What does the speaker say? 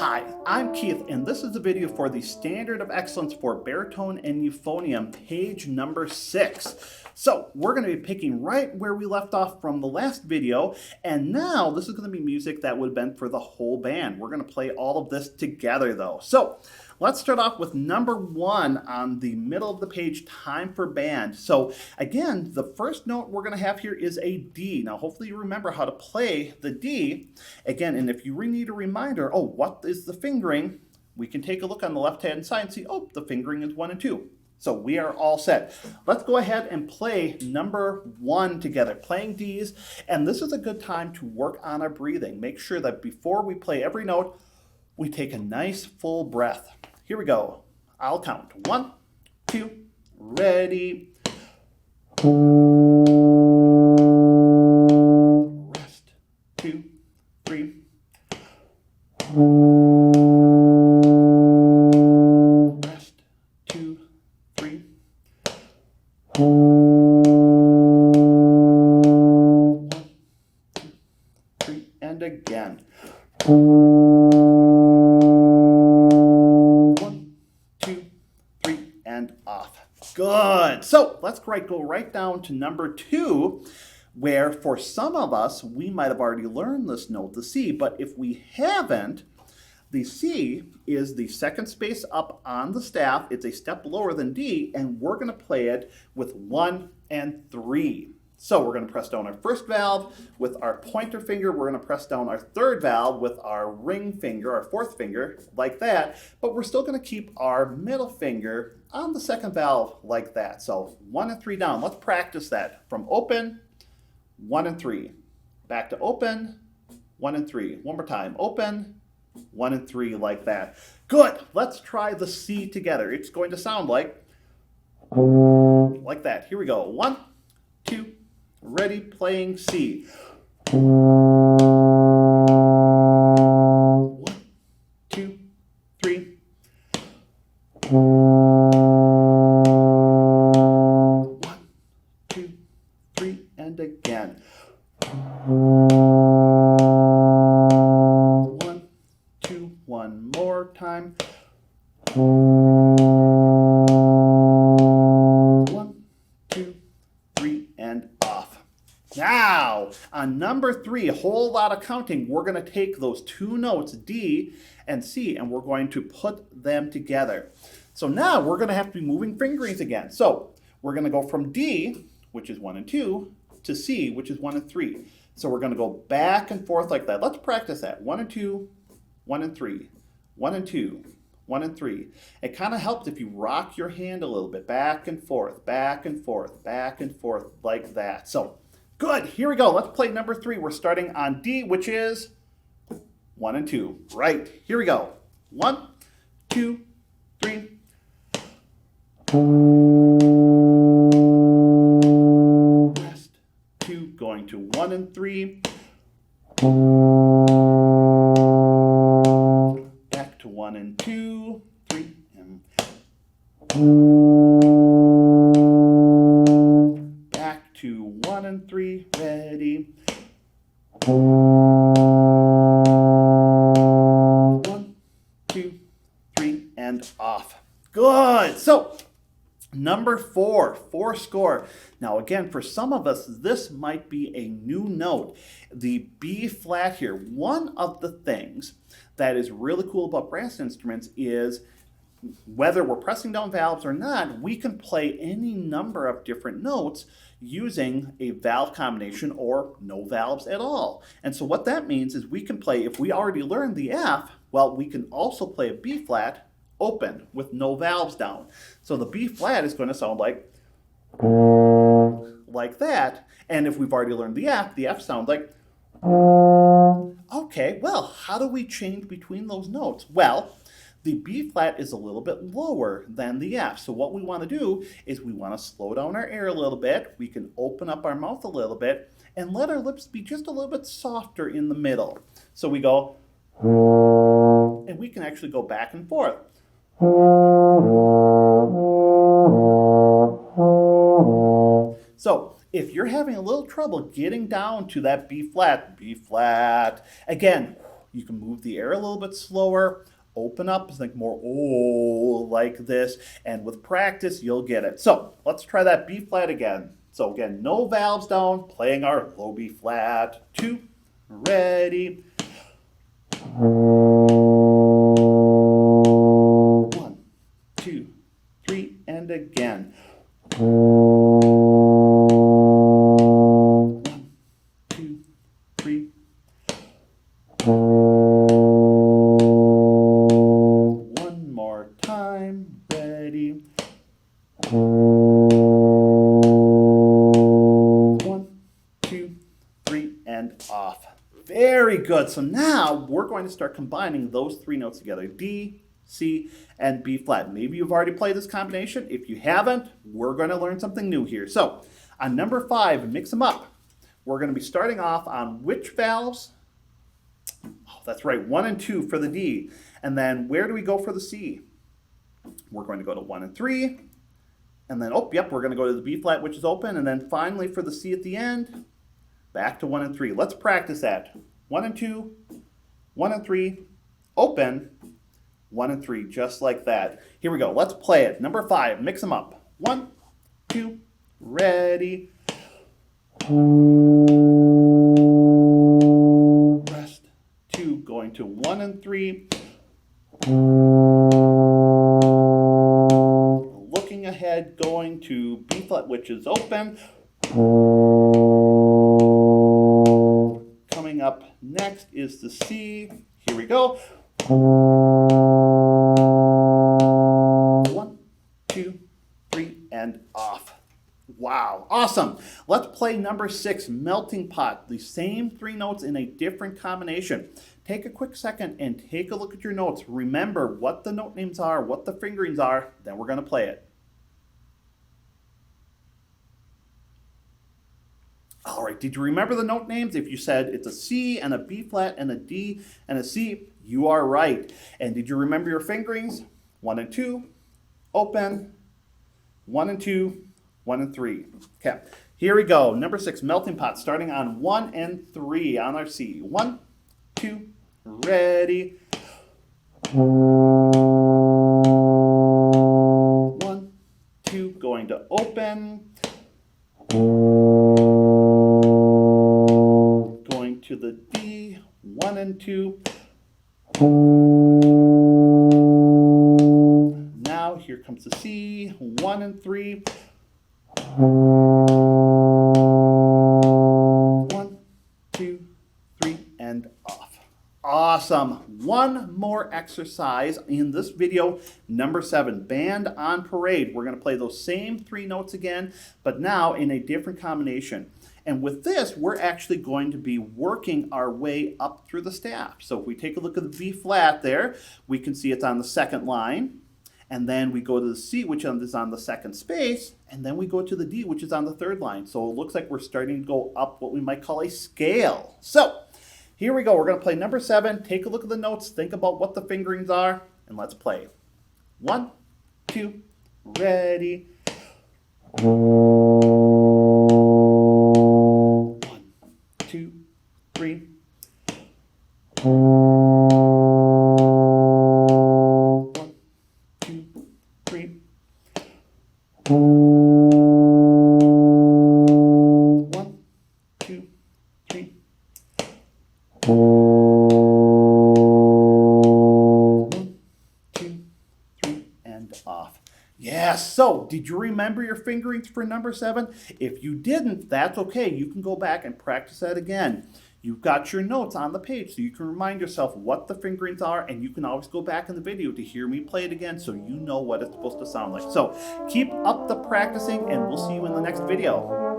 Hi, I'm Keith, and this is a video for the Standard of Excellence for Baritone and Euphonium, page number 6. So we're going to be picking right where we left off from the last video, and now this is going to be music that would have been for the whole band. We're going to play all of this together though. So let's start off with number 1 on the middle of the page, Time for Band. So again, the first note we're going to have here is a D. Now hopefully you remember how to play the D. Again, and if you need a reminder, oh, what is the fingering? We can take a look on the left-hand side and see, oh, the fingering is 1 and 2. So we are all set. Let's go ahead and play number 1 together, playing Ds. And this is a good time to work on our breathing. Make sure that before we play every note, we take a nice full breath. Here we go. I'll count. 1, 2, ready. Rest. 2, 3. Rest. 2, 3. 1, 2, 3, and again. 1, 2, 3, and off. Good. So let's go right down to number 2, where for some of us, we might have already learned this note, the C, but if we haven't, the C is the second space up on the staff. It's a step lower than D, and we're going to play it with 1 and 3. So we're going to press down our first valve with our pointer finger. We're going to press down our third valve with our ring finger, our fourth finger, like that. But we're still going to keep our middle finger on the second valve like that. So 1 and 3 down. Let's practice that. From open, 1 and 3. Back to open, 1 and 3. One more time. Open, 1 and 3, like that. Good. Let's try the C together. It's going to sound like that. Here we go. 1, 2, ready, playing C. 1, 2, 3. 1, 2, 3, and again. 1, 2, one more time. 1, 2, 3, and off. Now, on number 3, a whole lot of counting. We're going to take those 2 notes, D and C, and we're going to put them together. So now we're going to have to be moving fingerings again. So we're going to go from D, which is 1 and 2, to C, which is 1 and 3. So we're going to go back and forth like that. Let's practice that. 1 and 2, 1 and 3, 1 and 2, 1 and 3. It kind of helps if you rock your hand a little bit, back and forth, back and forth, back and forth, like that. So good. Here we go. Let's play number 3. We're starting on D, which is 1 and 2. Right. Here we go. 1, 2, 3. Rest. 2, going to 1 and 3. Back to 1 and 2, 3, and back to 1 and 3, ready. 1, 2, 3, and off. Good. So number 4, 4 score. Now again, for some of us, this might be a new note. The B flat here. One of the things that is really cool about brass instruments is whether we're pressing down valves or not, we can play any number of different notes using a valve combination or no valves at all. And so what that means is we can play, if we already learned the F, well, we can also play a B flat open with no valves down. So the B flat is going to sound like that. And if we've already learned the F sounds like. Okay, well, how do we change between those notes? Well, the B flat is a little bit lower than the F. So what we want to do is we want to slow down our air a little bit. We can open up our mouth a little bit and let our lips be just a little bit softer in the middle. So we go, and we can actually go back and forth. So if you're having a little trouble getting down to that B flat, again, You can move the air a little bit slower, open up, think more oh like this, and with practice you'll get it. So let's try that B flat again. So again, no valves down, playing our low B flat. 2, ready. 1, 2, 3, and again. 1, 2, 3. One more time, ready. 1, 2, 3, and off. Very good. So now we're going to start combining those 3 notes together. D, C, and B flat. Maybe you've already played this combination. If you haven't, we're going to learn something new here. So on number 5, mix them up. We're going to be starting off on which valves? Oh, that's right, 1 and 2 for the D. And then where do we go for the C? We're going to go to 1 and 3. And then, oh, yep, we're going to go to the B flat, which is open. And then finally for the C at the end, back to 1 and 3. Let's practice that. 1 and 2, 1 and 3, open, 1 and 3, just like that. Here we go. Let's play it. Number 5, mix them up. 1, 2, ready. Rest. 2, going to 1 and 3. Looking ahead, going to B flat, which is open. Coming up next is the C. Here we go. 1, 2, 3, and off. Wow, awesome. Let's play number 6, melting pot. The same 3 notes in a different combination. Take a quick second and take a look at your notes. Remember what the note names are, what the fingerings are, then we're going to play it. All right, did you remember the note names? If you said it's a C and a B flat and a D and a C, you are right. And did you remember your fingerings? 1 and 2, open, 1 and 2, 1 and 3. Okay, here we go. Number 6, melting pot, starting on 1 and 3 on our C. 1, 2, ready. 1, 2, going to open. Going to the D, 1 and 2. Now here comes the C, 1 and 3. 1, 2, 3, and off. Awesome. One more exercise in this video, number 7, band on parade. We're going to play those same 3 notes again, but now in a different combination. And with this, we're actually going to be working our way up through the staff. So if we take a look at the B flat there, we can see it's on the 2nd line. And then we go to the C, which is on the 2nd space. And then we go to the D, which is on the 3rd line. So it looks like we're starting to go up what we might call a scale. So here we go. We're going to play number 7. Take a look at the notes. Think about what the fingerings are. And let's play. 1, 2, ready. 1, 2, 3. 1, 2, 3. 1, 2, 3. 1, 2, 3, and off. Yes, so did you remember your fingerings for number 7? If you didn't, that's okay. You can go back and practice that again. You've got your notes on the page so you can remind yourself what the fingerings are, and you can always go back in the video to hear me play it again so you know what it's supposed to sound like. So keep up the practicing, and we'll see you in the next video.